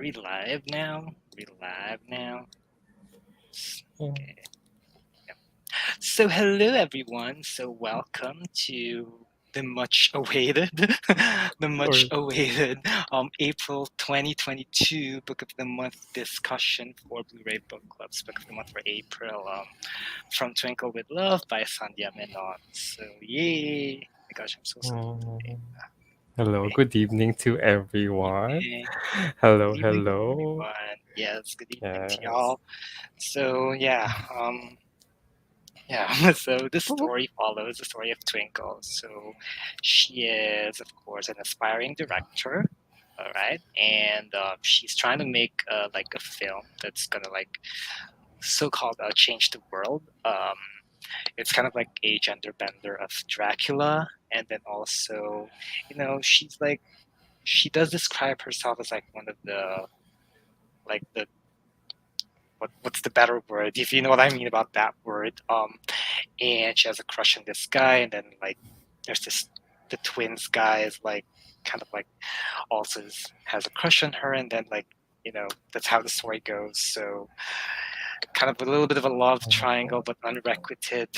We live now. We live now. Yeah. Okay. Yep. So hello everyone. So welcome to the much awaited, the much Or awaited April 2022 Book of the Month discussion for BLouRay Book Club's Book of the Month for April. From Twinkle with Love by Sandhya Menon. So yay! My gosh, I'm so silly today. mm, hello, good evening to everyone. Hey, good Hello, evening, hello. everyone. Yes, good evening to Yes. y'all. So yeah. So this story follows the story of Twinkle. So she is, of course, an aspiring director. All right, and she's trying to make like a film that's gonna like so-called change the world. It's kind of like a gender bender of Dracula, and then also, she's like she does describe herself as like one of the like the what's the better word, if you know what I mean about that word. And she has a crush on this guy, and then like there's this the twins guy is like kind of like also has a crush on her, and then like that's how the story goes. So kind of a little bit of a love triangle, but unrequited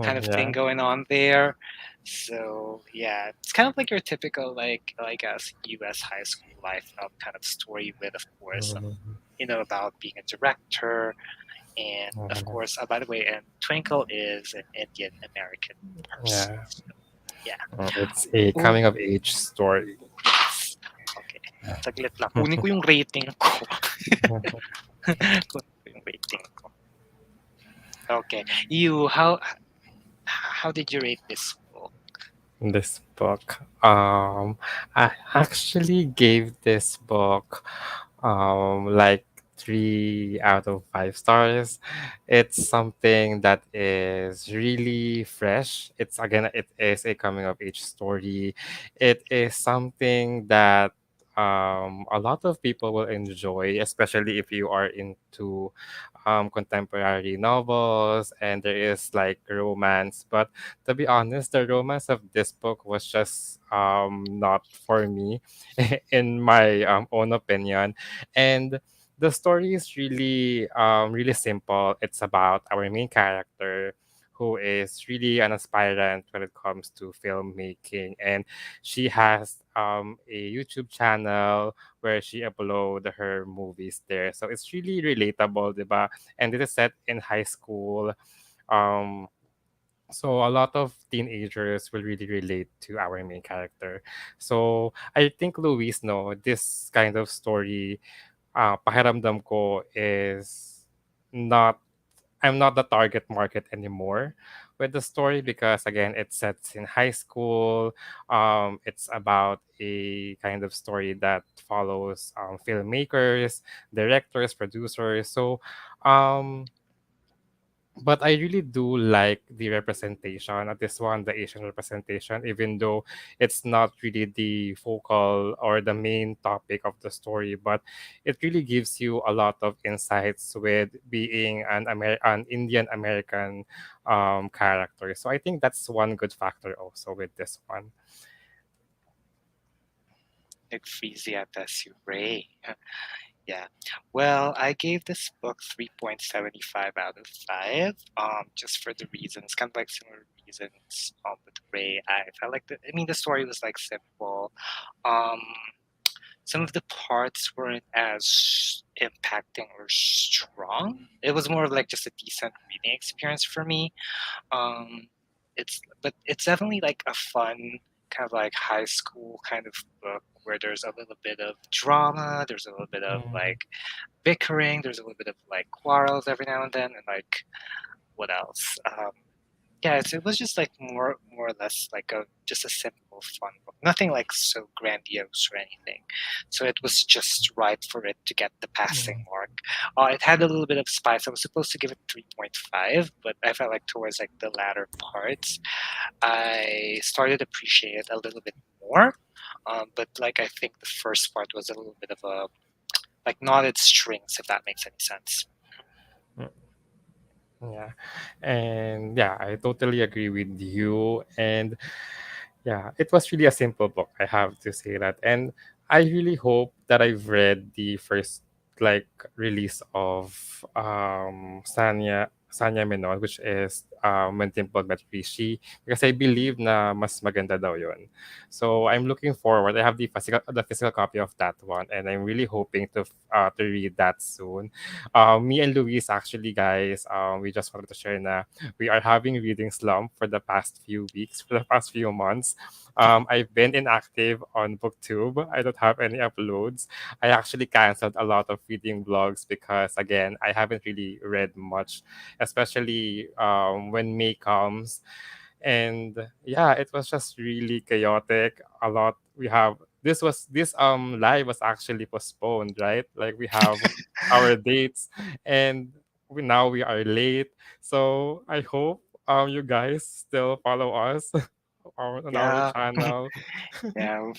kind of thing Yeah. going on there. So yeah, it's kind of like your typical like I guess U.S. high school life kind of story with, of course, Mhm. about being a director, and of course, by the way, and Twinkle is an Indian American person. Yeah. So yeah. It's a Oh, coming of age story. yes. Okay. Saglit lang. Kunin ko yung rating ko. Kunin ko yung rating ko. Okay. How did you rate this book? This book. I actually gave this book like 3 out of 5 stars. It's something that is really fresh. It is a coming of age story. It is something that a lot of people will enjoy, especially if you are into contemporary novels and there is like romance. But to be honest, the romance of this book was just not for me, in my own opinion. And the story is really simple. It's about our main character who is really an aspirant when it comes to filmmaking, and she has a YouTube channel where she upload her movies there. So it's really relatable, diba? And it is set in high school. Um, so a lot of teenagers will really relate to our main character. So I think Luis, no, this kind of story, pakiramdam ko is not I'm not the target market anymore with the story because again it's set in high school. It's about a kind of story that follows filmmakers, directors, producers. So um but I really do like the representation of this one, the Asian representation, even though it's not really the focal or the main topic of the story. But it really gives you a lot of insights with being an Indian American character. So I think that's one good factor also with this one. Nagfreeze Ray. Yeah. Well, I gave this book 3.75 out of 5. Just for the reasons, kind of like similar reasons with Ray. I felt like the story was like simple. Um, some of the parts weren't as impacting or strong. It was more of like just a decent reading experience for me. Um, but it's definitely like a fun kind of like high school kind of book where there's a little bit of drama, there's a little bit of Mm, like bickering, there's a little bit of like quarrels every now and then, and like what else? Yeah, it was just like more or less like a just a simple fun book, nothing like so grandiose or anything. So it was just right for it to get the passing mm, mark. It had a little bit of spice. I was supposed to give it 3.5, but I felt like towards like the latter parts, I started to appreciate it a little bit more. But like I think the first part was a little bit of a like knotted strings, if that makes any sense. mm. Yeah. And yeah, I totally agree with you. And yeah, it was really a simple book. I have to say that. And I really hope that I've read the first like release of Sanya Menon, which is When Dimple Met Rishi, because I believe na mas maganda daw yon. So I'm looking forward. I have the physical copy of that one, and I'm really hoping to read that soon. Me and Luis actually, guys, we just wanted to share na we are having reading slump for the past few weeks, for the past few months. I've been inactive on BookTube. I don't have any uploads. I actually canceled a lot of reading blogs because, again, I haven't really read much, especially when May comes. And yeah, it was just really chaotic. A lot. We have this live was actually postponed, right? Like we have our dates, and now we are late. So I hope you guys still follow us on our Yeah. channel. Yeah.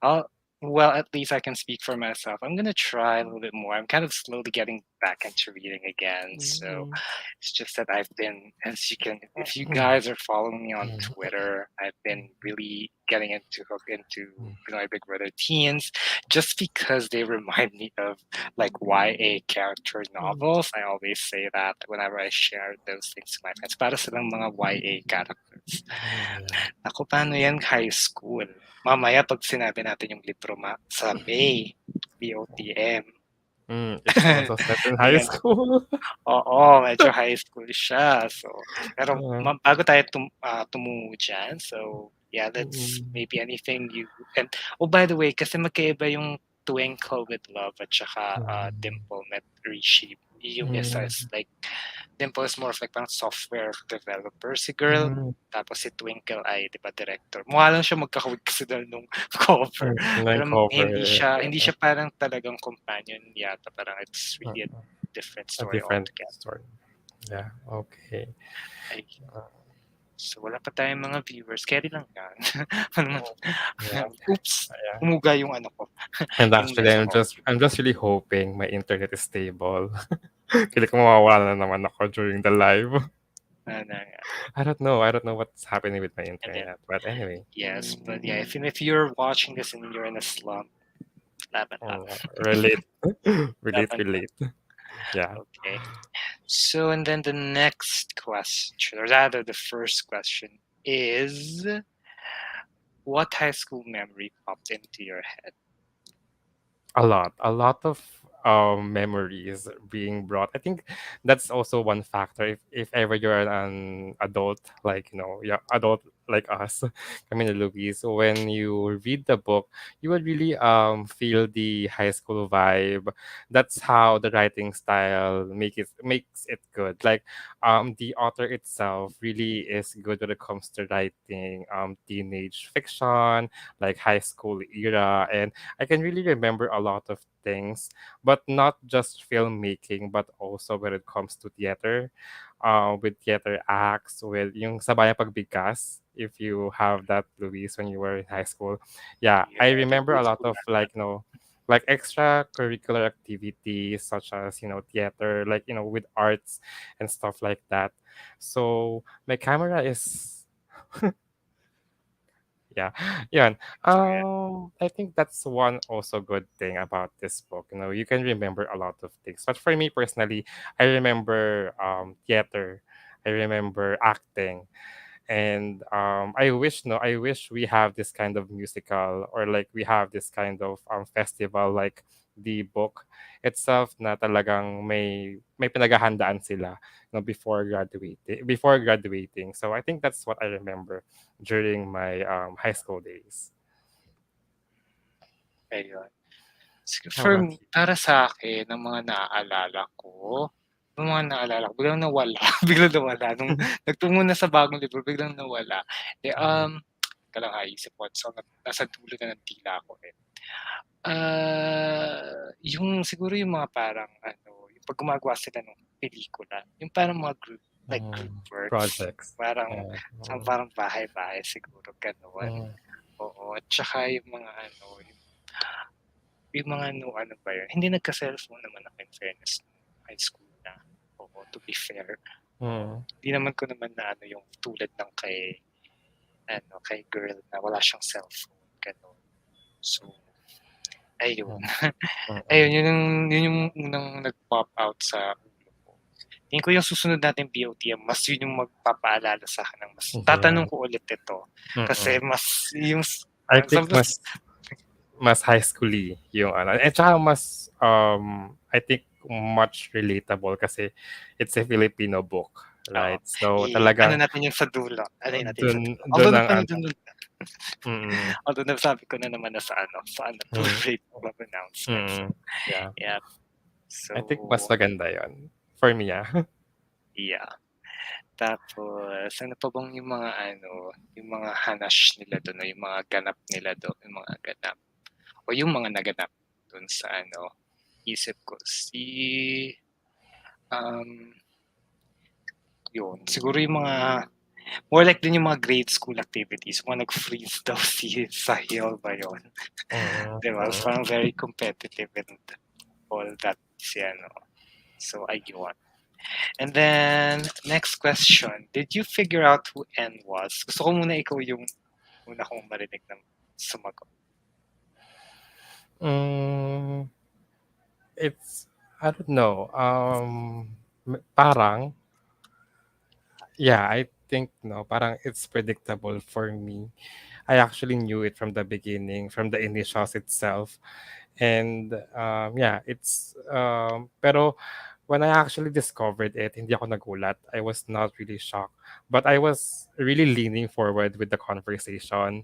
I'll, well, at least I can speak for myself. I'm gonna try a little bit more. I'm kind of slowly getting back into reading again. So Mm, it's just that I've been, as you can, if you mm, guys are following me on mm, Twitter, I've been really getting into hooked into mm, My Big Brother teens, just because they remind me of like YA character mm. novels. I always say that whenever I share those things to my friends. Para silang mga YA characters. Yeah. Naku, paano yan high school? Mamaya 'pag sinabi natin yung libro sabi, BOTM. It's also set in high Yan, school. oo, medyo high school siya. So, pero Yeah. bago tayo tumungo diyan, so yeah, that's Mm, maybe anything you and oh, by the way, kasi magkaiba yung Twinkle with Love at saka, mm, Dimple Met Rishi. Yung isa is mm, like Dimple is more of like parang software developer si girl, mm, tapos si Twinkle ay 'di ba director. Mukha lang siya magkakawig kasi dun nung cover, Nine pero cover. hindi siya parang talagang companion yata, parang it's Uh, really a different a story different altogether. story. Yeah. Okay. Ay, Uh, so wala pa tayong mga viewers, carry lang yan. Ano naman, yeah. oops, Yeah. humuga yung ano ko, And yung actually, mesa I'm ko. just I'm just really hoping my internet is stable. Kili ko mawawala na naman ako during the live. Ano nga, I don't know. I don't know what's happening with my and then internet. But anyway, yes, but yeah, if you're watching this and you're in a slump, laban lang, relate, relate, laban lang. relate. Yeah. Okay. So, and then the next question, or rather the first question, is what high school memory popped into your head? A lot of memories being brought. I think that's also one factor. If ever you're an adult, like yeah, adult like us, Camino Luis, when you read the book, you would really feel the high school vibe. That's how the writing style makes it good. Like the author itself really is good when it comes to writing teenage fiction, like high school era, and I can really remember a lot of things, but not just filmmaking, but also when it comes to theater, with theater acts, with yung Sabayang Pagbigkas, if you have that, Luis, when you were in high school. Yeah, Yeah, I the remember a old lot school of method. like extracurricular activities such as, theater, like, with arts and stuff like that. So my camera is yeah, yun. So yeah, I think that's one also good thing about this book. You can remember a lot of things. But for me personally, I remember theater. I remember acting. And I wish we have this kind of musical, or like we have this kind of festival, like the book itself, na talagang may pinaghahandaan sila, before graduating. So I think that's what I remember during my high school days. ayun. How For about me, you? para sa akin, ang mga biglang nawala, biglang nawala nung nagtungo na sa bagong libro, biglang nawala. Eh, teka lang isip ko, so nasa dulo na ng dila ko, eh. Yung siguro yung mga parang ano, yung 'pag gumagawa sila ng pelikula, yung parang mga group works, Projects. parang Yeah. parang bahay-bahay siguro gano'n. Mm, Oo, at saka yung mga ano, yung mga ano ba yun, hindi nagka-cellphone naman ako in fairness nung high school na. Oo, to be fair. Oo, mm, hindi naman ko naman na ano yung tulad ng kay girl na wala siyang cellphone, gano'n. So Ayun. Mm, Ayun, mm, yun yung unang nag-pop out sa ulo ko. Tingin ko yung susunod nating BOTM, mas yun yung magpapaalala sa akin ng mas tatanong yeah, ko ulit ito. Kasi mm. mas yung I think sabi ko, mas high schooly yung ano, at saka mas, I think much relatable kasi it's a Filipino book, oo, right? So, ano talagang natin yun sa dulo, ano natin dun sa dulo. dun Although ang ano, napanood mm, although nasabi ko na naman na sa ano, to hmm, rate club announcement. So, yeah. yeah. I think mas So, maganda yun for me, yeah. Tapos, ano pa bang yung mga ano, yung mga hanash nila doon, o yung mga ganap nila doon, yung mga ganap, o yung mga naganap doon sa ano, isip ko, um, yun, siguro yung mga, more like din yung mga grade school activities, mga nag-freeze daw si Sahil ba yun? mm, Diba? So, mm. parang very competitive and all that si ano. So, ayun. And then, next question. Did you figure out who N was? Gusto ko muna ikaw yung una kong marinig ng sumagot. Hmm, it's I don't know, parang yeah, I think no, parang it's predictable for me. I actually knew it from the beginning, from the initials itself. And yeah, it's pero when I actually discovered it, hindi ako nagulat. I was not really shocked, but I was really leaning forward with the conversation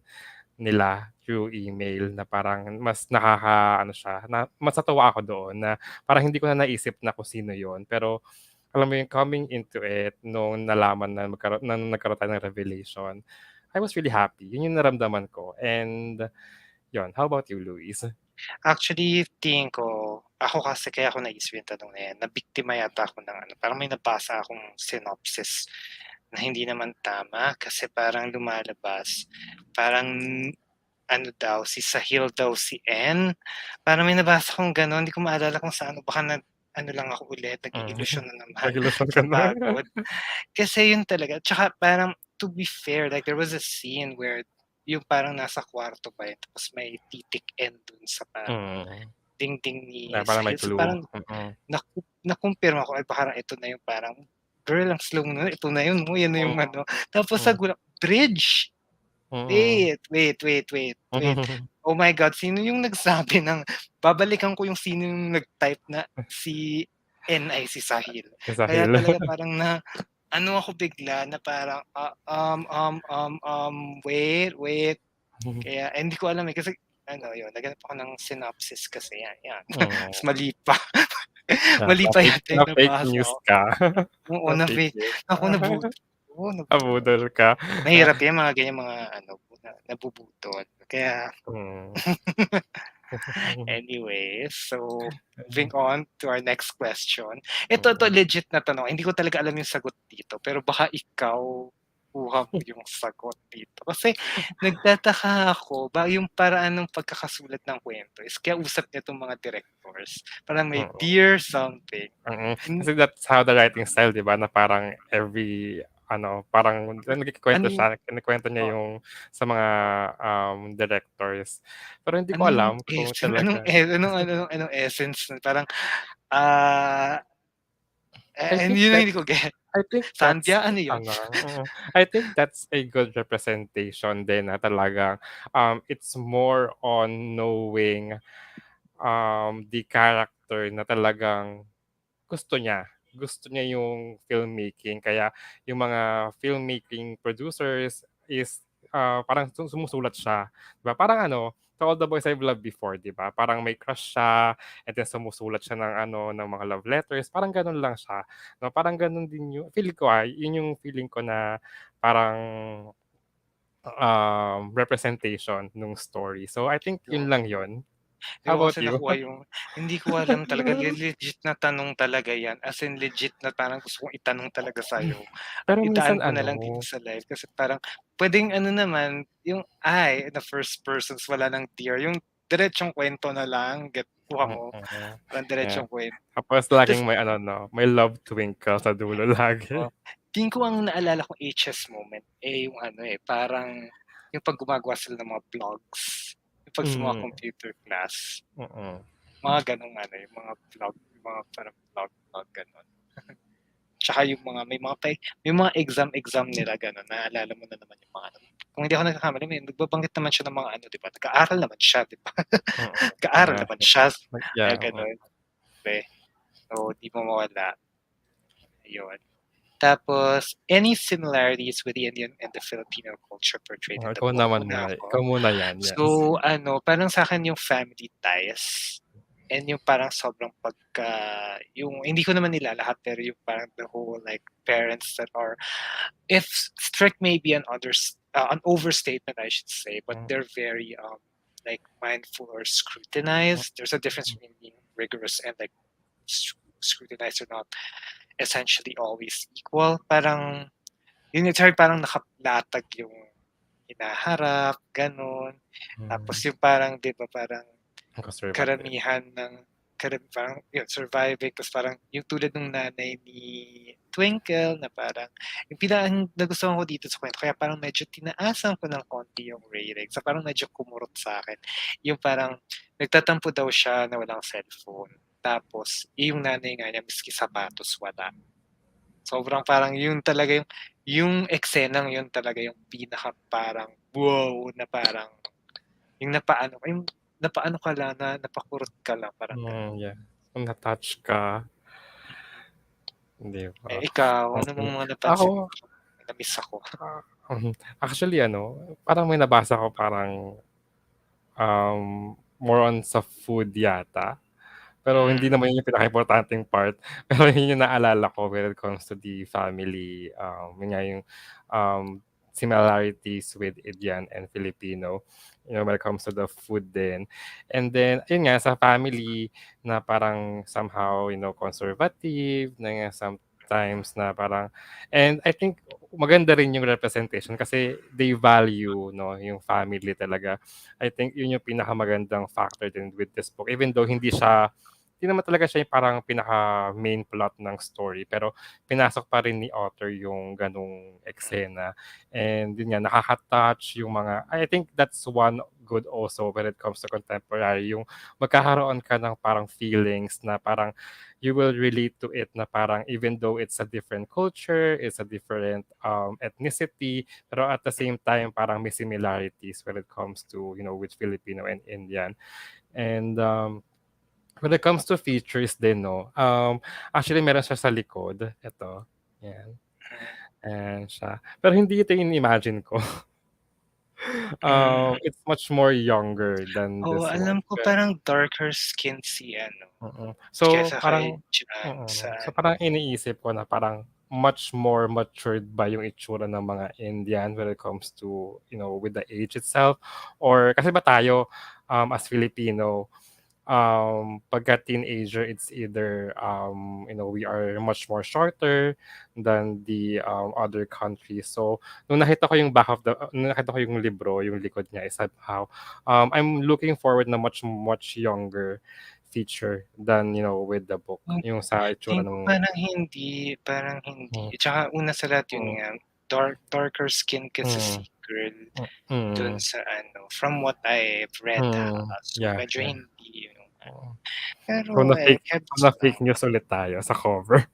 nila through email na parang mas ano siya, na mas natuwa ako doon na parang hindi ko na naisip na kung sino yon. Pero alam mo yung coming into it nung nalaman na nagkaroon tayo ng revelation, I was really happy. Yun yung naramdaman ko. And yon, how about you, Luis? Actually, tingin ko, ako kasi kaya ako naisip yung tanong na yan, nabiktima yata ako ng ano, parang may nabasa akong synopsis na hindi naman tama kasi parang lumalabas, parang ano daw, si Sahil daw si N. Parang may nabasa akong gano'n, hindi ko maalala kung saan, baka ano lang ako ulit, Mm. nag-iilusyon na naman, Nag-ilusyon ka na. napagod. Kasi yun talaga, tsaka parang to be fair, like there was a scene where yung parang nasa kwarto pa yun, tapos may titik N dun sa parang Mm. dingding ni Na parang may Sahil. So clue. parang Mm. nakumpirma ko, ay parang ito na yung parang, girl, ang slow mo na, ito na yun mo, yan na yung Mm. ano. Tapos Mm. nagulat, bridge! Mm. Wait. Oh my God, sino yung nagsabi ng, babalikan ko yung sino yung nag-type na si N ay si Sahil. Si Kaya Sahil. talaga parang ano ako bigla na parang, wait. Kaya, hindi ko alam eh, kasi ano yun, naghanap ako ng synopsis kasi yan. Mas Mm. mali pa. Yeah, Mali pa yata yung na-fake nabasa news ko. ka. Oo, Na-fake news ka. naku, nabudol. Nabudol ka. Mahirap yan, mga ganyan mga ano, nabubutol. Kaya, Mm. anyway, so moving on to our next question. Ito Mm. legit na tanong. Hindi ko talaga alam yung sagot dito, pero baka ikaw kuha mo yung sagot dito. Kasi nagtataka ako, ba yung paraan ng pagkakasulat ng kwento is kaya usap niya itong mga directors. Parang may Mm. dear something. Mm. Kasi that's how the writing style, 'di ba, na parang every ano, parang Ano nagkukuwento yung, siya, kinukuwento niya oh, yung sa mga, directors. Pero hindi ano ko yung alam kung essence, talaga anong essence nun? Parang, ah, I think yun ang that hindi ko get. I think that's Sandhya, ano yun? ano, I think that's a good representation din na talagang, it's more on knowing, the character na talagang gusto niya yung filmmaking kaya yung mga filmmaking producers is, parang sumusulat siya, 'di ba? Parang ano, To All the Boys I've Loved Before, 'di ba? Parang may crush siya and then sumusulat siya ng ano, ng mga love letters, parang gano'n lang siya, 'no? Parang gano'n din yung feeling ko, yun yung feeling ko na parang, representation nung story. So, I think yun Yun. lang yun. Hindi How ko about kasi you? nakuha yung, hindi ko alam talaga, legit na tanong talaga yan, as in legit na parang gusto kong itanong talaga sa'yo at Pero minsan idaan ko na ano lang dito sa live kasi parang puwedeng ano naman, yung I na first persons wala ng dear, yung diretsong kwento na lang, kuha mo? mm, Parang yeah. diretsong kwento. Tapos Tas laging may ano 'no, may love twinkle sa dulo lagi. tingin ko ang naalala kong HS moment, yung ano, parang yung 'pag gumagawa sila ng mga vlogs. pag sa mga Mm. computer class. Mm. Mga gano'ng ano, yung mga parang vlog, gano'n. Tsaka yung mga may mga exam nila gano'n, naalala mo na naman yung mga ano. Kung hindi ako nagkakamali, may nagbabanggit naman siya ng mga ano, 'di ba? Nag-aaral naman siya, 'di ba? Mm. Nag-aaral Yeah. naman siya, kaya Yeah. gano'n. Be, so, di mo mawala, ayun. Tapos, any similarities with the Indian and the Filipino culture portrayed in the Ikaw book? naman Una muna. ako. Ikaw muna yan. So, Yes. ano, parang sa'kin yung family ties and yung parang sobrang yung hindi ko naman nilalahat pero yung parang the whole like parents that are, if strict may be an overstatement I should say, but Mm. they're very like mindful or scrutinized. There's a difference between being rigorous and like scrutinized or not essentially always equal. Parang yun yung parang nakalatag yung hinaharap, gano'n. Tapos Mm. yung parang 'di ba parang Conservative. karamihan ng parang yun surviving tapos parang yung tulad ng nanay ni Twinkle na parang yung ang nagustuhan ko dito sa kwento kaya parang medyo tinaasan ko ng konti yung rating. So parang medyo kumurot sa akin. Yung parang nagtatampo daw siya na walang cellphone. Tapos yung nanay nga niya miski sapatos wala. Sobrang parang yun talaga yung eksenang yun talaga yung pinaka parang wow na parang yung napaano ka lang na napakurot ka lang parang gano'n. Yeah. Kung na-touch ka, 'di ba? Ikaw ano Okay. bang mga napansin mo? Ako, Na-miss ako. ah, actually parang may nabasa ko parang, more on sa food yata. Pero hindi Hmm, naman yun yung pinakaimportanteng part. Pero yun yung naalala ko when it comes to the family, yun nga yung, um, similarities with Indian and Filipino, when it comes to the food din. And then ayun nga sa family na parang somehow, conservative, na nga sometimes na parang and I think maganda rin yung representation kasi they value 'no, yung family talaga. I think yun yung pinakamagandang factor din with this book even though hindi naman talaga siya yung parang pinaka-main plot ng story, pero pinasok pa rin ni author yung gano'ng eksena. And yun nga, nakaka-touch yung mga I think that's one good also when it comes to contemporary, yung magkakaroon ka ng parang feelings na parang you will relate to it na parang even though it's a different culture, it's a different, ethnicity, pero at the same time parang may similarities when it comes to, with Filipino and Indian. And, when it comes to features din 'no, actually meron siya sa likod, eto, 'yan, ayan siya. Pero hindi ito yung imagine ko. hmm. It's much more younger than Oo, this alam one. ko parang darker skin si ano, So, kesa kay parang Jan sa so ano. parang iniisip ko na parang much more matured ba yung itsura ng mga Indian when it comes to, with the age itself or kasi ba tayo, as Filipino pagka teenager, it's either, we are much more shorter than the other countries. So, nung nakita ko yung libro, yung likod niya is somehow, I'm looking forward na much, much younger feature than, with the book. Hmm, Yung sa itsura tingin ko ng, parang hindi. mm, Tsaka una sa lahat yun mm, nga, darker skin kasi si mm, girl dun mm, sa ano, from what I've read ha. So yeah, medyo yeah. hindi yung ano. Oo. Pero So, kebs lang. na-fake news ulit tayo sa cover.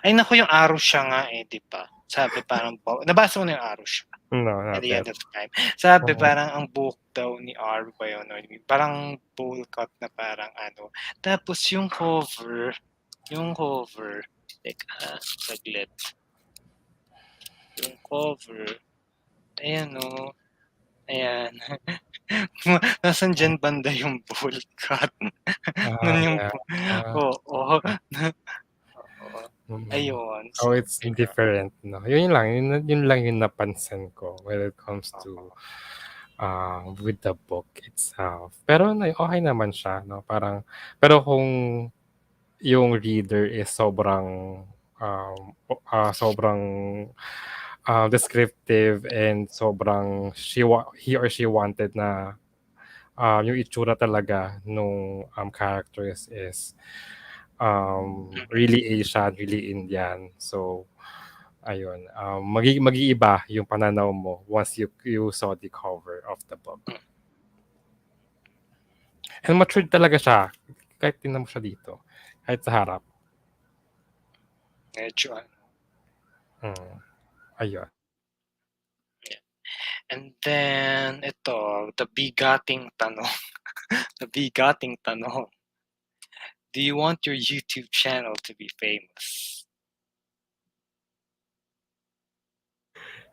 Ay naku, yung araw siya nga 'di ba? Sabi parang nabasa mo na yung araw siya No, at not the yet. end of time. Sabi Oo. parang ang buhok daw ni R ba yun or parang bowl cut na parang ano. Tapos yung cover, teka saglit. Yung cover, ayan ayan. Nasaan diyan banda yung bowl cut? Nun yung Yeah. Ah, oo, okey. oo. Mm. Ayun, So, so it's ikaw? different 'no? Yun lang yung napansin ko when it comes to, Oo. with the book itself. Pero okey naman siya 'no, parang pero kung yung reader is sobrang, descriptive and sobrang he or she wanted na, yung itsura talaga nung, characters is really Asian, really Indian. So, ayun, mag-iiba yung pananaw mo once you saw the cover of the book. And matured talaga siya, kahit tingnan mo siya dito, kahit sa harap. Medyo ano. Mm, ayun. Yeah. And then, ito, the bigating tanong. The bigating tanong. Do you want your YouTube channel to be famous?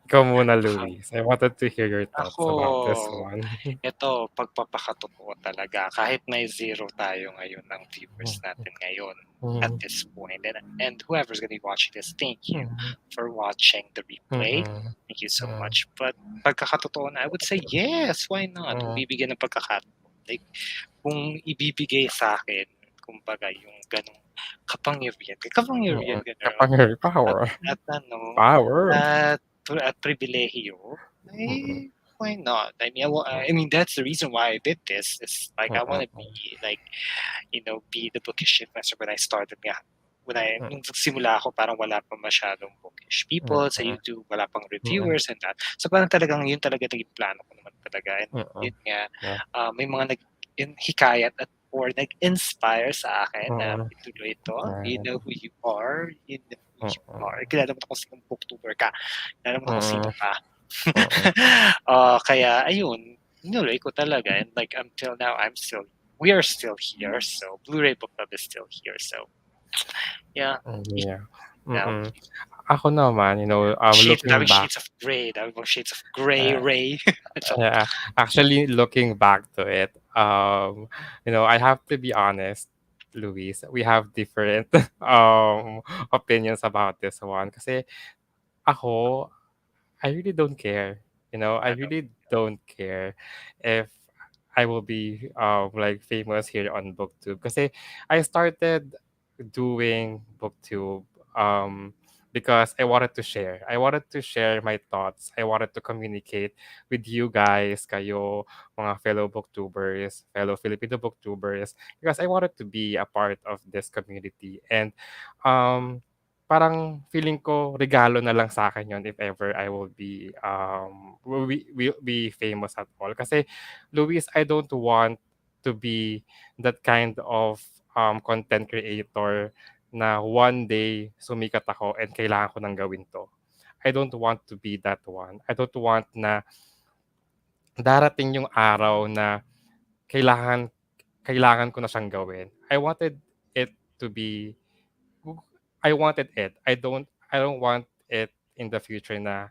Ikaw muna, Louis. I wanted to hear your thoughts about this Ako, one. ito, pagpapakatotoo talaga, kahit may zero tayo ngayon ng viewers natin ngayon at Mm, this point, and whoever's gonna be watching this, thank you mm, for watching the replay. mm, Thank you so mm, much. But pagkakatotoo na, I would say yes, why not? Kung mm, bibigyan ng pagkakataon. Like, kung ibibigay sa akin, kumbaga, yung ganong kapangyarihan, mm. gano'n, Kapangyari at, power. at ano, Power. at at pribilehiyo, Mm, why not? I mean, I mean, that's the reason why I did this. Is like I want to mm, be like, be the bookish shipmaster when I started nga. mm, Nung simula ako, parang wala pa masyadong bookish people sa mm, YouTube, wala pang mm, reviewers and that. So parang talagang yun talaga naging plano ko naman talaga. And mm, yun nga, yeah, may mga hikayat at or nag-inspire sa akin na mm, ituloy ito. You yeah, know who you are. You know who you mm, are. Kilala mo na kung sinong booktuber ka. Kilala mo na kung sino mm, ka. mm, Kaya ayun, tinuloy ko talaga. And like until now, we are still here. So BLouRay Book Club is still here. So yeah, yeah. now Mm. Ako naman, looking daming back, shades of gray. Daming mga shades of gray, uh, Ray. So, yeah, actually looking back to it, I have to be honest, Luis, we have different opinions about this one. Kasi ako, I really don't care. I ano, really don't care if I will be like famous here on BookTube. Kasi I started doing BookTube because I wanted to share. I wanted to share my thoughts. I wanted to communicate with you guys, kayo, mga fellow booktubers, fellow Filipino booktubers, because I wanted to be a part of this community. And um, parang feeling ko regalo na lang sa akin yon if ever I will be, will be famous at all. Kasi, Luis, I don't want to be that kind of, content creator na one day sumikat ako and kailangan ko ng gawin 'to. I don't want to be that one. I don't want na darating yung araw na kailangan kailangan ko na siyang gawin. It to be I wanted it. I don't want it in the future na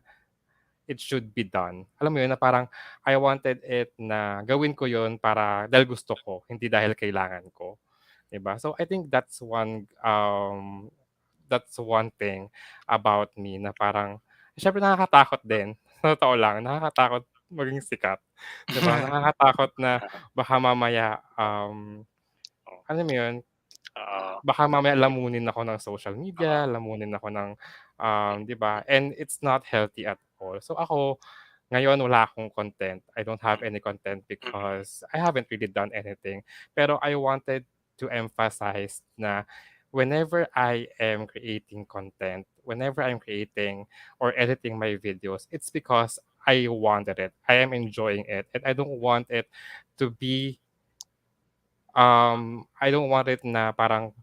it should be done. Alam mo yun, na parang I wanted it na gawin ko yun para dahil gusto ko, hindi dahil kailangan ko, 'di ba? So I think that's one thing about me na parang siyempre nakakatakot din, sa totoo lang, nakakatakot maging sikat, 'di ba? Nakakatakot na baka mamaya, oh, alam mo yun, uh, baka mamaya lamunin ako ng social media, uh, lamunin ako ng, 'di ba? And it's not healthy at all. So ako, ngayon wala akong content. I don't have any content because I haven't really done anything. Pero I wanted to emphasize na whenever I am creating content, whenever I'm creating or editing my videos, it's because I wanted it. I am enjoying it, and to be, I don't want it na parang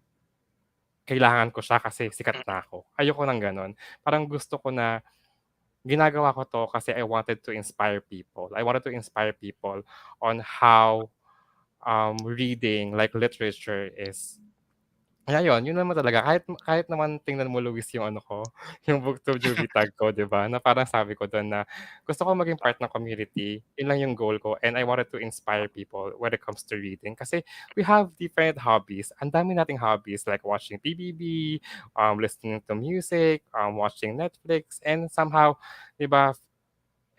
kailangan ko siya kasi sikat na ako. Ayoko ng gano'n. Parang gusto ko na ginagawa ko 'to kasi I wanted to inspire people. I wanted to inspire people on how, reading, like literature is. Kaya yun naman talaga kahit kahit naman tingnan mo, Luis, yung ano ko, yung booktube jewelry tag ko, 'di ba, na parang sabi ko dun na gusto ko maging part ng community, yun lang yung goal ko, and I wanted to inspire people when it comes to reading. Kasi we have different hobbies, ang dami nating hobbies like watching PBB, listening to music, watching Netflix, and somehow, 'di ba,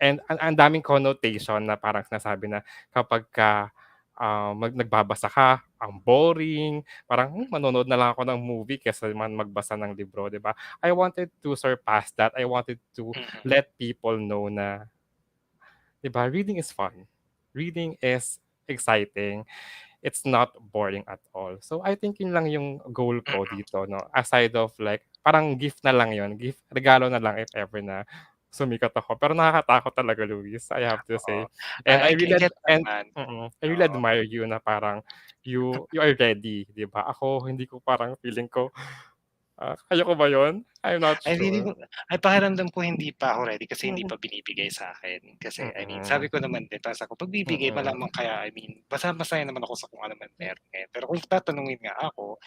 and ang daming connotation na parang sinasabi na kapagka, nagbabasa ka, ang boring, parang, manonood na lang ako ng movie kaysa naman magbasa ng libro, 'di ba? I wanted to surpass that. I wanted to let people know na, 'di ba, reading is fun. Reading is exciting. It's not boring at all. So, I think yun lang yung goal ko dito 'no, aside of like parang gift na lang yun, regalo na lang if ever na sumikat ako. Pero nakakatakot talaga, Luis, I have to Oo. say. And I get naman, I really oo. admire you na parang you are ready, 'di ba? Ako hindi ko parang feeling ko, kaya ko ba 'yun? I'm not Ay feeling sure. ko ay pakiramdam ko hindi pa ako ready kasi hindi Mm, pa binibigay sa'kin. Kasi I mean, mm, sabi ko naman din para sabi ko 'pag bibigay mm, malamang kaya I mean, basta masaya naman ako sa kung ano man meron ngayon. Pero kung tatanungin nga ako,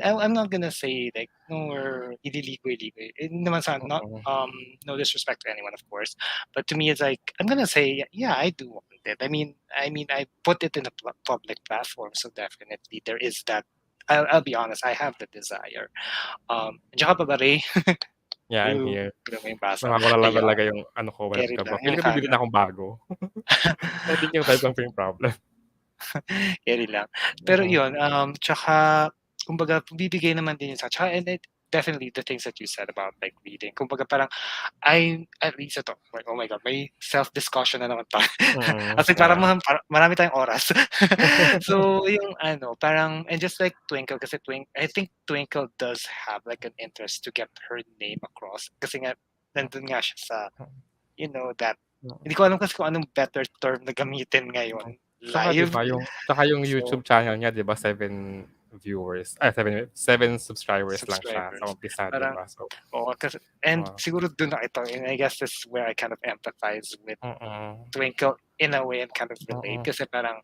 I'm not gonna say like, no or ililigoy-ligoy. Hindi naman sa not, mm, no disrespect to anyone of course, but to me it's like, I'm gonna say, yeah, I do want it. I mean, I put it in a public platform, so definitely there is that. I'll be honest, I have the desire. Andiyan ka pa ba, Ray? yeah, I'm Hello, here. tignan mo yung baso. Nawawala lang Ayun, talaga yung ano ko, carry webcam ko. lang Feeling yung ko bibili na akong bago. I think yung webcam ko yung problem. carry lang. Pero Mm, yun, tsaka kumbaga bibigay naman din yun sa tsaka and it definitely the things that you said about like reading. Kumbaga parang at least ito, like, oh my God, may self-discussion na naman tayo. As in parang yeah. marami tayong oras. So yung ano, parang and just like Twinkle kasi I think Twinkle does have like an interest to get her name across kasi nga nandun nga siya sa that hindi ko alam kasi kung anong better term na gamitin ngayon, Tsaka 'di live ba yung so YouTube channel niya 'di ba 7 subscribers lang siya sa subscribers. umpisa 'di Parang ba? So, oo, kasi and oo. siguro dun na ito and I guess this is where I kind of empathize with Mm, Twinkle in a way and kind of relate mm, kasi parang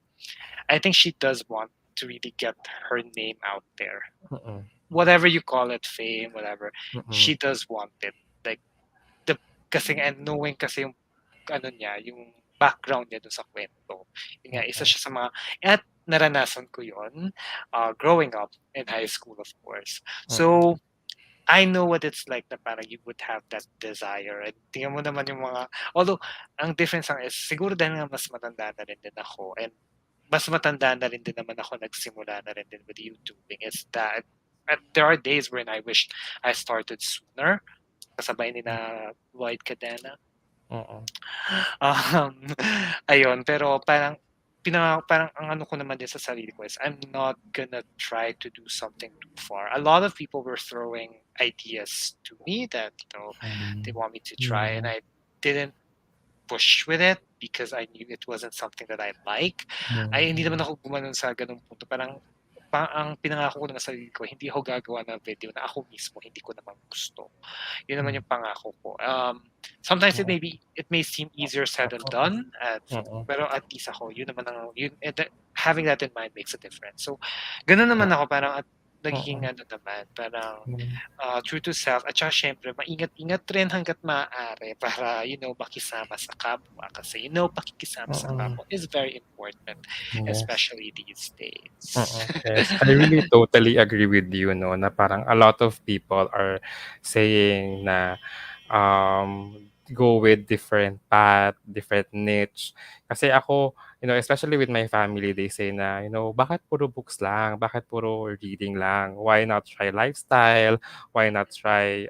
I think she does want to really get her name out there. mm, Whatever you call it, fame, whatever, mm, she does want it. Like the kasi and knowing kasi yung ano niya, yung background niya dun sa kwento. Yun nga, isa mm, siya sa mga at naranasan ko yun, growing up in high school, of course. mm, So, I know what it's like na parang you would have that desire and tingnan mo naman yung mga although ang difference lang is siguro dahil nga mas matanda na rin din ako and mas matanda na rin din naman ako nagsimula na rin din with YouTubing is that there are days when I wish I started sooner kasabay ni na Lloyd Cadena. mm, Um, ayun, pero parang ang ano ko naman din sa sarili ko is I'm not gonna try to do something too far. A lot of people were throwing ideas to me that, they want me to try and mm, I didn't push with it because I knew it wasn't something that I like. Ay, hindi naman mm, ako gumanon sa ganung punto. Parang ang pinangako ko naman sa sarili ko, hindi ako gagawa ng video na ako mismo hindi ko naman gusto. Yun naman yung pangako ko. Sometimes mm, it may seem easier said than done, mm, pero at least ako, yun naman having that in mind makes a difference. So, ganun naman ako, parang at nagiging mm, ano naman, parang mm, true to self, at saka syempre, maingat-ingat rin hanggat maaari para, makisama sa kapwa. Kasi, pakikisama sa mm, kapwa is very important, yes. especially these days. Yes, I really totally agree with you 'no, na parang a lot of people are saying na, go with different path, different niche. Kasi ako, especially with my family, they say na, "Bakit puro books lang? Bakit puro reading lang? Why not try lifestyle? Why not try,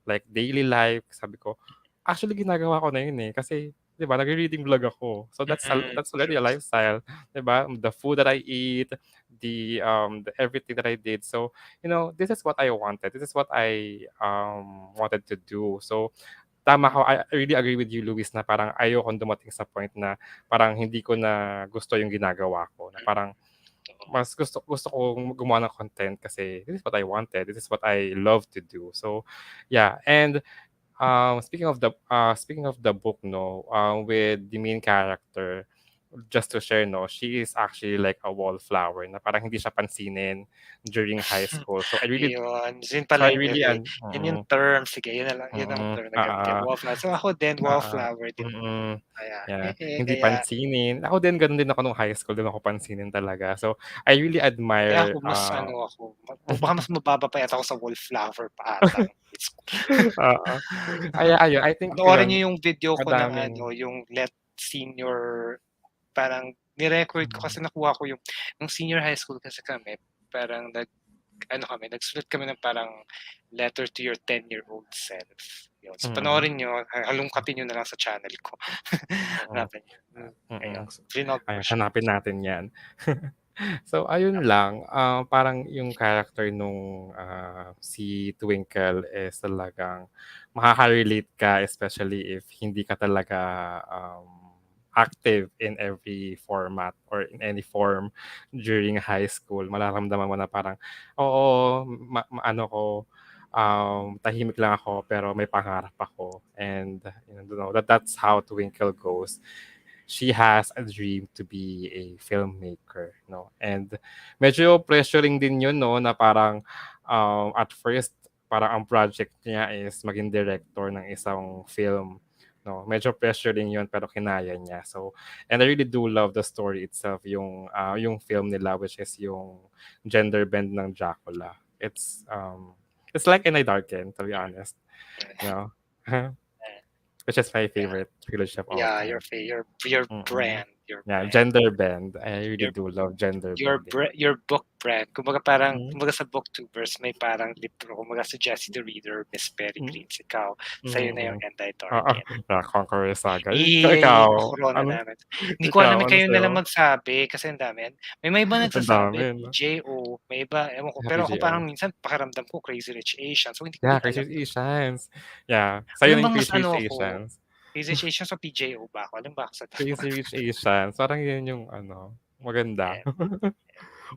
like daily life?" Sabi ko, actually ginagawa ko na yun, eh, kasi 'di ba nagre-reading vlog ako. So that's already True. a lifestyle, 'di ba? The food that I eat, the everything that I did. So, this is what I wanted. This is what I wanted to do. So, tama ka. I really agree with you, Luis, na parang ayokong dumating sa point na parang hindi ko na gusto yung ginagawa ko. Na parang mas gusto gusto kong gumawa ng content kasi this is what I wanted. This is what I love to do. So, yeah. And speaking of the book, no, with the main character, just to share, no, she is actually like a wallflower na parang hindi siya pansinin during high school. Yun, yun So pala I yun really, eh. Yun yung term, sige yun na lang, yun ang term na gamitin, oo, wallflower. So ako din, oo, wallflower din ako. mm, Kaya, yeah, hindi kaya, pansinin. Ako din gano'n din ako nung high school, din ako pansinin talaga. So I really ako admire, mas ano ako, baka mas mababa pa yata ako sa wallflower pa ata nung high school. oo. Kaya ayun, I think Panoorin ayun, niyo yung video ko ng madaming yung Let Senior, parang ni-record ko kasi nakuha ko yung nung senior high school kasi kami, parang nagsulat kami ng parang letter to your 10-year-old self. Yun. So mm, panoorin niyo, halungkatin niyo na lang sa channel ko. mm, Hanapin niyo. mm. Ayun, flinote ko Ayan, siya. hanapin natin 'yan. So ayun lang, parang yung character nung, si Twinkle is talagang makaka-relate ka especially if hindi ka talaga, active in every format or in any form during high school. Mararamdaman mo na parang, oo, ano ko, tahimik lang ako pero may pangarap ako and you know, that's how Twinkle goes. She has a dream to be a filmmaker, no? And medyo pressuring din yun, no, na parang at first parang ang project niya is maging director ng isang film, no? Medyo pressuring yun pero kinaya niya. So, and I really do love the story itself, yung film nila which is yung gender bend ng Dracula. It's like in a darken, to be honest, you know. Which is my Yeah, favorite trilogy of all yeah, time. your Mm. brand, your Yeah, brand, gender bend. I really your do love gender bending. your book brand. Mm, Kumbaga sa booktubers may parang libro. Kumbaga sa Jessie the Reader, Miss mm, Peregrine, ikaw, sa'yo na yung mm. Oo, Anti-Darken. yeah, Conqueror Saga. Ikaw, Ico-corona ano namin. Hindi ko alam, ikaw, eh, ano kayo na lang sa'yo? magsabi kasi ang dami. May iba Ang nagsasabi dami 'no? PJO, may iba ewan ko, Happy pero ako parang JO. minsan pakiramdam ko Crazy Rich Asians, so hindi ko Yeah, din Crazy alam Rich kung Asians. Yeah, sa'yo alam na yung bang mas Crazy ano Rich ako, Asians. Crazy Rich Asians o PJO ba ako? Alin ba ako sa dalawa? Crazy Rich Asians, parang yun yung ano, maganda. Eh,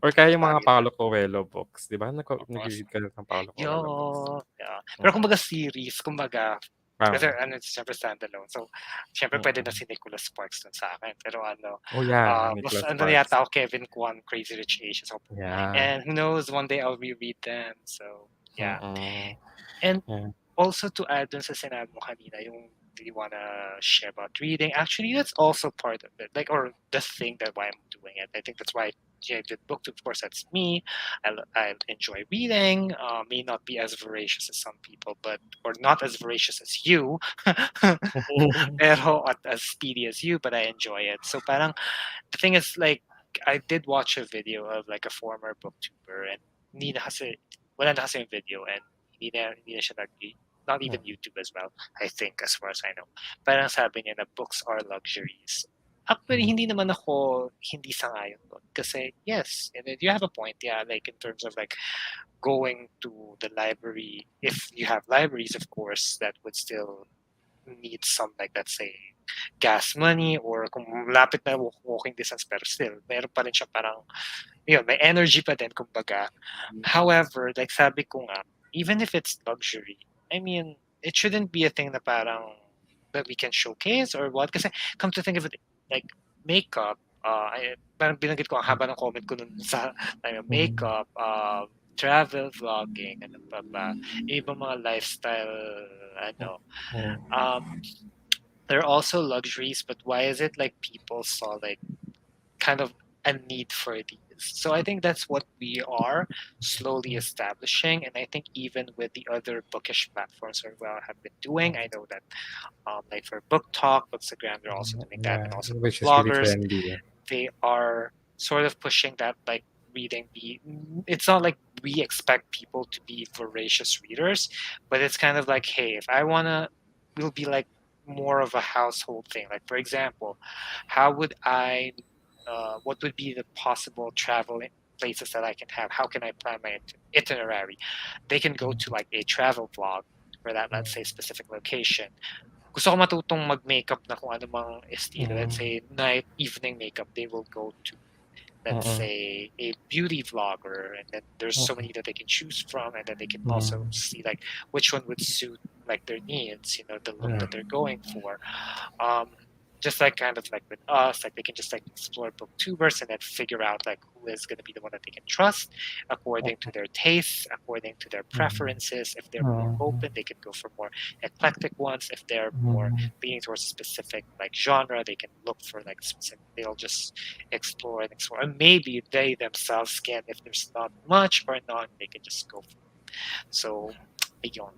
Or kaya yung mga bagay Paulo lang. Coelho books, 'di ba Oo. nagre-read ka ng Paulo Coelho books? Yeah. Pero Mm, kumbaga series, kumbaga kasi oo, ano siyempre standalone. So, siyempre puwede na mm. si Nicholas Sparks dun sa'kin. Pero ano, Oh, yeah, mas Nicholas ano Sparks. yata ako Kevin Kwan, Crazy Rich Asians. So, Yeah, and who knows, one day I'll reread them. So, yeah. mm. And Yeah. also to add dun sa sinabi mo kanina, yung do you wanna share about reading? Actually, that's also part of it. Like, or the thing that why I'm doing it. I think that's why I did book. Of course, that's me. I enjoy reading. May not be as voracious as some people, but or not as voracious as you, pero at as speedy as you. But I enjoy it. So, parang the thing is, like, I did watch a video of like a former booktuber, and hindi na kasi wala na kasi yung video, and hindi na siya not even YouTube as well, I think, as far as I know. Parang sabi niya na books are luxuries. Actually, hindi naman ako hindi sangayon doon. Kasi, yes, and then you have a point, yeah, like in terms of like going to the library, if you have libraries, of course, that would still need some, like, let's say, gas money, or kung lapit na walking distance, pero still, meron pa rin siya parang, yun, may energy pa din, kumbaga. However, like sabi ko nga, even if it's luxury, I mean, it shouldn't be a thing na parang that we can showcase or what. Kasi come to think of it, like makeup, parang binanggit ko ang haba ng comment ko nun sa Mhm. makeup, travel vlogging, ano pa ba, ibang mga lifestyle, ano, Mhm. um, they're also luxuries, but why is it like people saw like kind of a need for these? So I think that's what we are slowly establishing, and I think even with the other bookish platforms as well have been doing. I know that like for Book Talk, Bookstagram, they're also doing that, Yeah, and also book which is really bloggers, trendy. they are sort of pushing that, like reading be it's not like we expect people to be voracious readers, but it's kind of like, hey, if I want to, will be like more of a household thing. Like, for example, how would I what would be the possible travel places that I can have? How can I plan my itinerary? They can go to like a travel blog for that, let's say, specific location. Gusto ko matutong mag-makeup na kung ano mang estilo. Let's Mm, say night, evening makeup, they will go to, let's mm, say, a beauty vlogger, and then there's so mm, many that they can choose from, and then they can also mm, see like which one would suit like their needs, the look yeah, that they're going for. um, just like kind of like with us, like they can just like explore booktubers and then figure out like who is going to be the one that they can trust according to their tastes, according to their mm, preferences. If they're more mm, open, they can go for more eclectic ones. If they're more mm, leaning towards a specific like genre, they can look for like specific, they'll just explore and explore, and maybe they themselves can, if there's not much or none, they can just go for it. So ayun.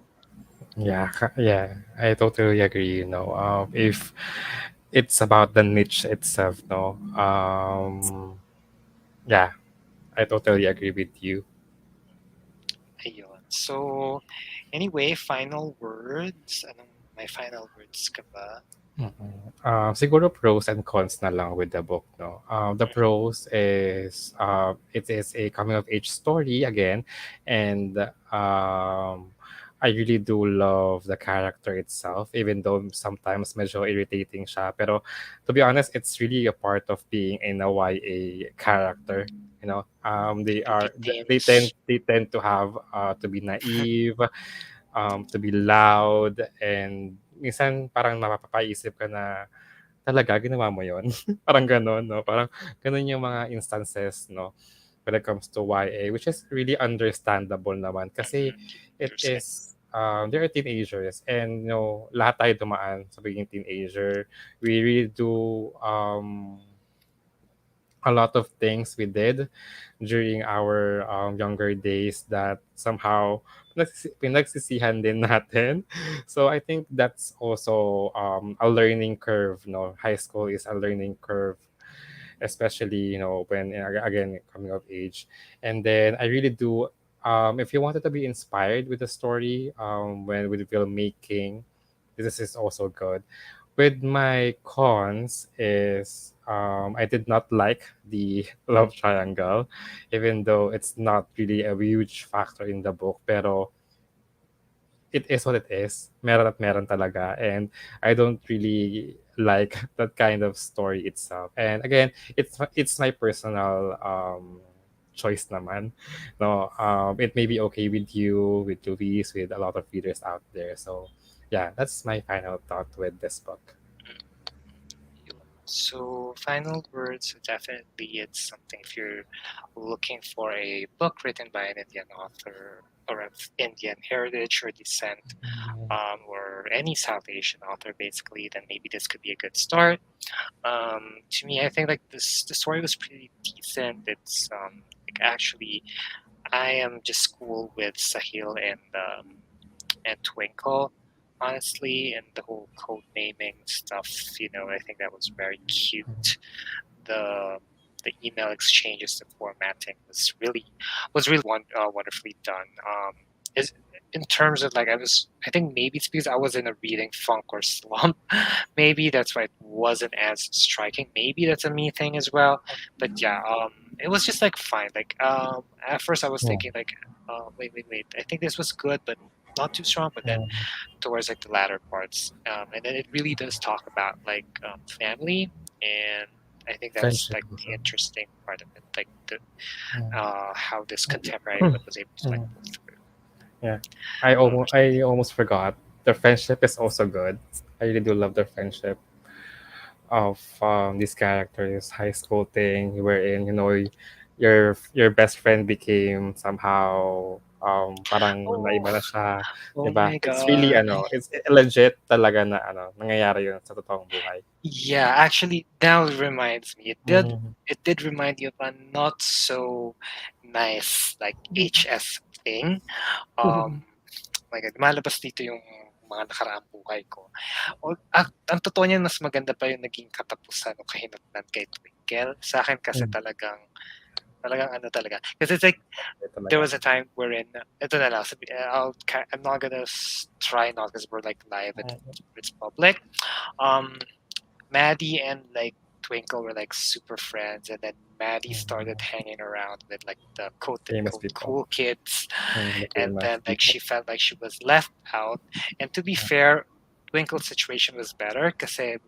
yeah, yeah. I totally agree. If it's about the niche itself, no. Yeah, I totally agree with you. Ayun. So, anyway, final words. Anong may final words ka ba? Siguro pros and cons na lang with the book, no? The pros is it is a coming of age story again, and I really do love the character itself, even though sometimes medyo irritating siya. Pero to be honest, it's really a part of being in a YA character. You know, Really they tend teens. to have to be naive, to be loud, and minsan parang mapapaisip ka na, "Talaga ginawa mo yun?" Parang gano'n 'no, parang gano'n yung mga instances 'no, when it comes to YA, which is really understandable naman kasi it Interesting. is, they are teenagers and you know, lahat tayo dumaan sa pagiging teenager. We really do, a lot of things we did during our younger days that somehow pinagsisihan din natin. So I think that's also a learning curve. No, high school is a learning curve, especially you know when again coming of age. And then I really do. If you wanted to be inspired with the story, when with filmmaking, this is also good. With my cons is I did not like the love triangle, even though it's not really a huge factor in the book. Pero it is what it is. Meron at meron talaga. And I don't really like that kind of story itself. And again, it's my personal choice naman. No, it may be okay with you, with Luis, with a lot of readers out there. So yeah, that's my final thought with this book. So, final words, definitely it's something if you're looking for a book written by an Indian author or of Indian heritage or descent, or any South Asian author, basically, then maybe this could be a good start. To me, I think like the story was pretty decent. It's like actually, I am just cool with Sahil and Twinkle, honestly, and the whole code naming stuff. I think that was very cute. The email exchanges, the formatting was really wonderfully done. Is in terms of like I think maybe it's because I was in a reading funk or slump. Maybe that's why it wasn't as striking. Maybe that's a me thing as well. But yeah, it was just like fine. Like at first I was Mm, thinking like, wait. I think this was good, but not too strong. But then mm, towards like the latter parts, and then it really does talk about like family, and I think that's friendship like the also. interesting part of it, like the Mm. how this contemporary book was able to like Mm. pull through. Yeah, Um, I almost forgot. The friendship is also good. I really do love the friendship of these characters. High school thing wherein you know your best friend became somehow parang oh, naiba na siya, oh 'di ba? my It's really god. it's legit talaga na nangyayari yun sa totoong buhay. Yeah, actually, now it reminds me. It did. Mhm. It did remind me of a not so nice like HS thing. My God, lumalabas dito yung mga nakaraang buhay ko. Ang totoo niyan, mas maganda pa yung naging katapusan o kahinatnan kay Twinkle. Sa akin kasi Mm. talagang ano talaga. Because it's like, Ito there talaga. was a time wherein, ito na lang, I'm not gonna try not because we're like live and it's public. Um, Maddie and like Twinkle were like super friends, and then Maddie started hanging around with like the quote Famous unquote people. cool kids, The and famous then like people. she felt like she was left out. And to be fair, Twinkle's situation was better kasi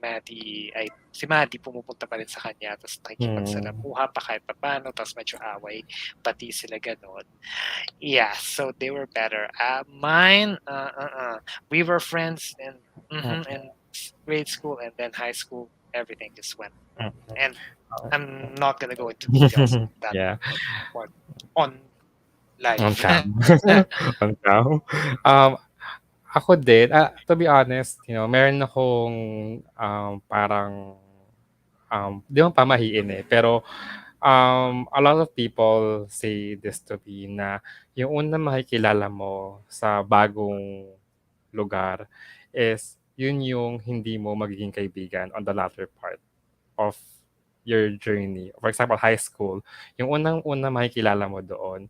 si Maddie pumupunta pa rin sa kanya, tapos Mm. nakikipagsalamuha pa kahit paano, tapos medyo away, pati sila ganon. Yeah, so they were better. We were friends Mm. in grade school and then high school. Everything just went, Mm. and Oh. I'm not gonna go into details of that Yeah, part on on live. cam. On cam. Um, Ako din, to be honest, you know, meron akong, parang, 'di naman pamahiin, eh, pero, a lot of people say this to me na yung unang makikilala mo sa bagong lugar is yun yung hindi mo magiging kaibigan on the latter part of your journey. For example, high school, yung unang-una makikilala mo doon,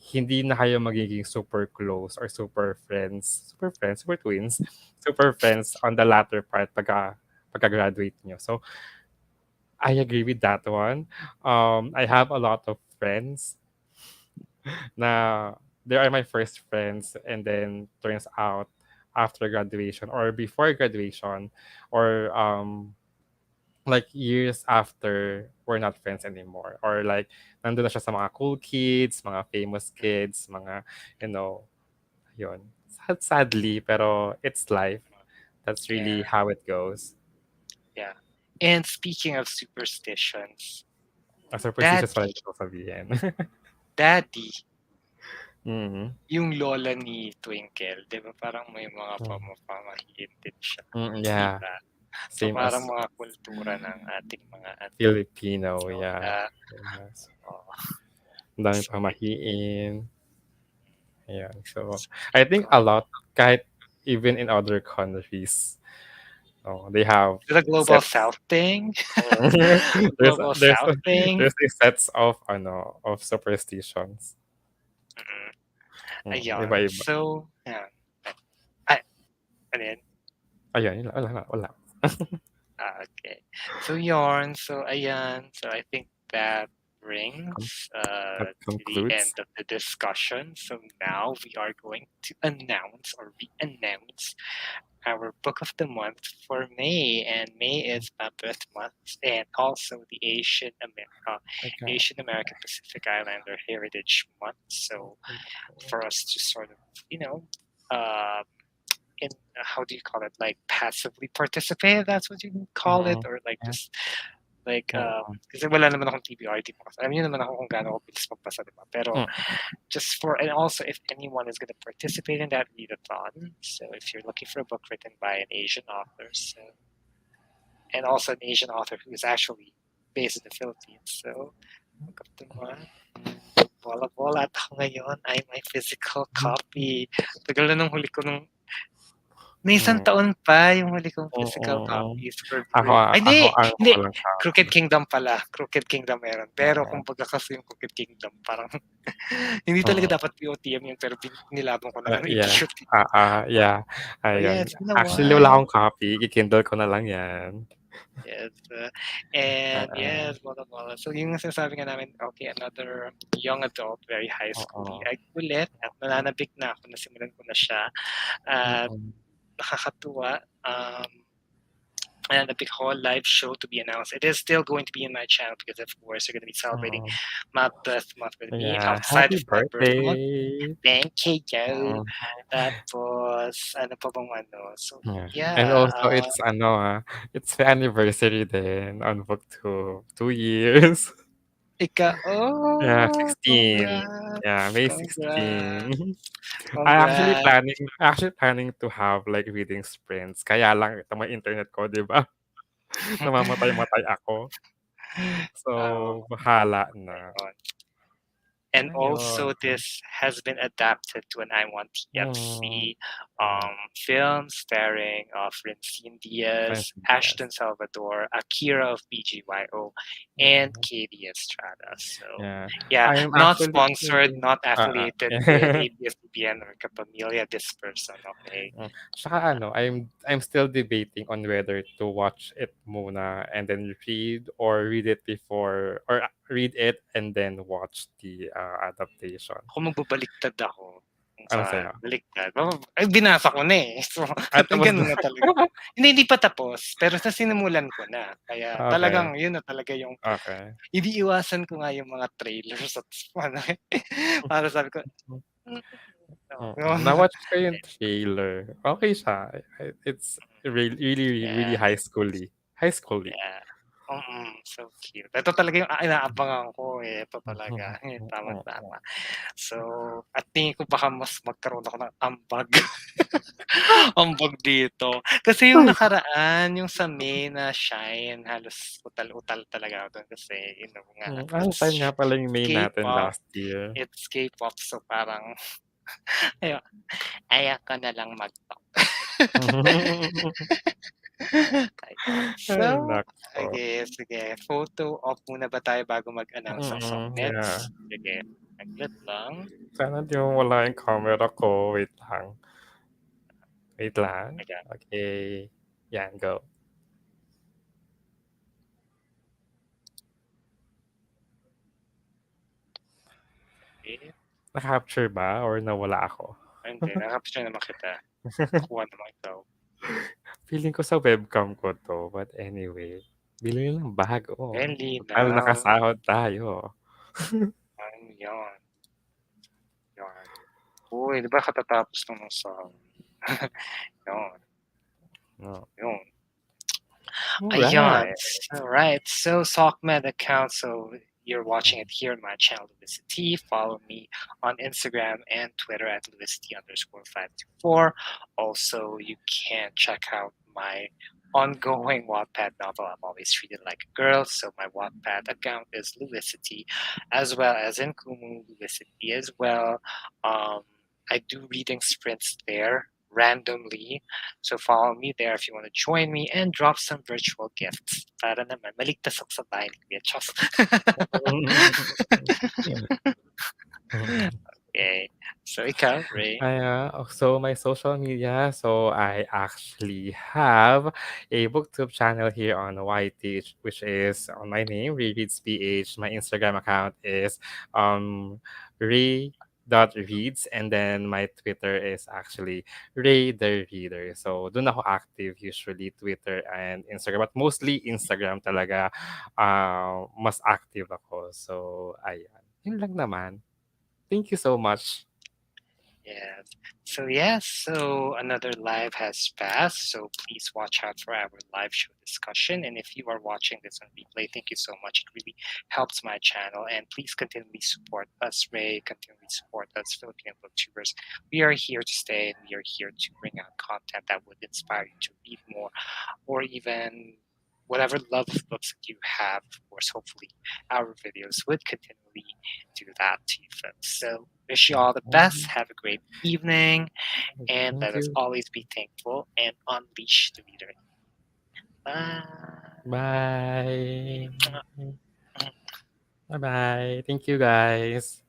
hindi na kayo magiging super close or super friends, super twins, super friends on the latter part pagka pagka-graduate nyo. So, I agree with that one. I have a lot of friends na they are my first friends, and then turns out after graduation or before graduation or like years after, we're not friends anymore, or like nandun na siya sa mga cool kids, mga famous kids, mga, you know, yun. Sadly, pero it's life. That's really Yeah, how it goes. yeah. And speaking of superstitions, Superstitious pala daddy, yung gusto ko sabihin. daddy, Mm. yung lola ni Twinkle, 'di ba parang may mga Mm. pamahiin din siya, Mm, 'di yeah. ba? So, Same parang as mga kultura ng ating mga Filipino, yeah. lola, Yes. oo. Ang dami So, pamahiin. Ayan. So, I speaking think a of lot, kahit even in other countries, oh, they have the global sets. south thing, the there's global there's south thing, there's a sets of of superstitions. mm, ayun. Iba-iba. So, yan, ay, ano yun? Ayun, yun lang, wala na, wala. Okay. So yarn. So ayan. So I think that Com- brings That to the end concludes. of the discussion. So now we are going to announce or re-announce our book of the month for May, and May is my birth month, and also the Okay. Asian American Pacific Islander Heritage Month. So for us to sort of, you know, uh, in how do you call it, like passively participate, that's what you can call it, Mm, or like yeah. just like Mm, kasi wala naman akong TBRT mo, alam niyo naman ako kung gaano ako bilis magpasa, diba? Pero mm, just for, and also if anyone is going to participate in that readathon, so if you're looking for a book written by an Asian author, so, and also an Asian author who is actually based in the Philippines, so look up the one. Bola at ako ngayon ay may physical copy. Tagal na nung huli ko nung may isang mm, taon pa yung huli kong physical mm. copies for Ako, Ay, ako hindi! ang Hindi! walang copy. Crooked Kingdom pala. Crooked Kingdom meron. Pero Oo. kumbaga kasi yung Crooked Kingdom, parang hindi talaga Oo. dapat BOTM yun, pero nilabang ko na lang Yeah. i-BOTM. Yeah. So Ayun. yeah, it's been a Actually, wala while. akong copy. I-Kindle ko na lang yan. Yes. And Oo. yes, blah. So yung sinasabi nga namin, okay, another young adult, very high schooly. Oo. Ay, ulit, at nananabik na ako, nasimulan ko na siya. At Mm. nakakatuwa. And a big whole live show to be announced. It is still going to be in my channel because, of course, you're going to be celebrating Oo. my birth month with me Yeah. outside Happy of my birth month. birthday! Thank you. Mm. Tapos, ano pa bang ano? So, Yeah. And yeah. also, it's it's the anniversary then on book 2. 2 years. Yeah, Oh, 16. Yeah, congrats. May Congrats. 16. Congrats. Actually planning to have like reading sprints. Kaya lang ito may internet ko, 'di ba? Namamatay-matay ako. So, Oh, bahala na. ayun. And Ayun. also, this has been adapted to an I Want Mm. TFC Yeah, film starring Francine Diaz, Francis Ashton Diaz. Salvador, Akira of BGYO, and Mm. Katie Estrada. So, Yeah. yeah, I'm not actually sponsored, not affiliated with yeah. ABS-CBN or Kapamilya, this person, okay? Tsaka I'm still debating on whether to watch it muna and then read, or read it before, or read it and then watch the adaptation. Ako magbabaliktad ako kung Ano saan. sa'yo? Baliktad. Ay, binasa ko na eh. So, Tapos na. ganun na talaga. Hindi pa tapos. Pero sa sinimulan ko na. Kaya Okay, talagang yun na talaga yung okay. hindi iwasan ko nga yung mga trailers at ano eh. Para sabi ko, mm, no. Na-watch ko yung trailer. Okay siya. It's really, really Yeah, high schooly. High schooly. yeah. So cute. Ito talaga yung inaabangan ko eh. Ito talaga. Tama-tama. So, at tingin ko baka mas magkaroon ako ng ambag. Ambag dito. Kasi yung nakaraan, yung sa May na Shine, halos utal-utal talaga ako dun kasi, you know nga, Time nga pala yung it's May natin K-pop, last year. it's K-pop, so parang ayo ayaw ko na lang mag-talk. Ayun. Ay So, naku. sige. Photo op muna ba tayo bago mag-announce ng song Yeah. next? Sige, saglit lang. Sana di mawala yung camera ko. Wait lang. Wait lang. Ayan. Okay. Yan, go. Eh, Na-capture ba or nawala ako? hindi, nakapicture naman kita. Kuha naman ikaw. Feeling ko sa webcam ko 'to, but anyway, bili ng bago. Dali Total lang. nakasahod tayo. Ano yan? Yan. Uy, di ba katatapos nung sa... yun, No. yun. Ayan. Alright. Alright. So, SockMed account. So, you're watching it here on my channel, louisity. Follow me on Instagram and Twitter at louisity_524. Also, you can check out my ongoing Wattpad novel, I'm Always Treated Like a Girl. So, my Wattpad account is louisity, as well as in Kumu, louisity as well. I do reading sprints there randomly. So follow me there if you want to join me and drop some virtual gifts. Para naman maligtas ako sa bahay ni Kuya Chos. Okay. So ikaw, Ray. So my social media, so I actually have a booktube channel here on YT, which is on my name, Rereads PH. My Instagram account is Ray.reads, and then my Twitter is actually Ray the Reader. So doon ako active usually, Twitter and Instagram, but mostly Instagram talaga mas active ako. So ayan, yun lang naman. Thank you so much. Yes. So another live has passed. So please watch out for our live show discussion. And if you are watching this on replay, thank you so much. It really helps my channel. And please continually support us, Ray. Continually support us, Filipino booktubers. We are here to stay, and we are here to bring out content that would inspire you to read more, or even whatever love of books that you have. Of course, hopefully, our videos would continually do that to you folks. So, wish you all the best. Have a great evening, and Thank let us you. always be thankful and unleash the reader. Bye. Bye. Bye bye. Thank you guys.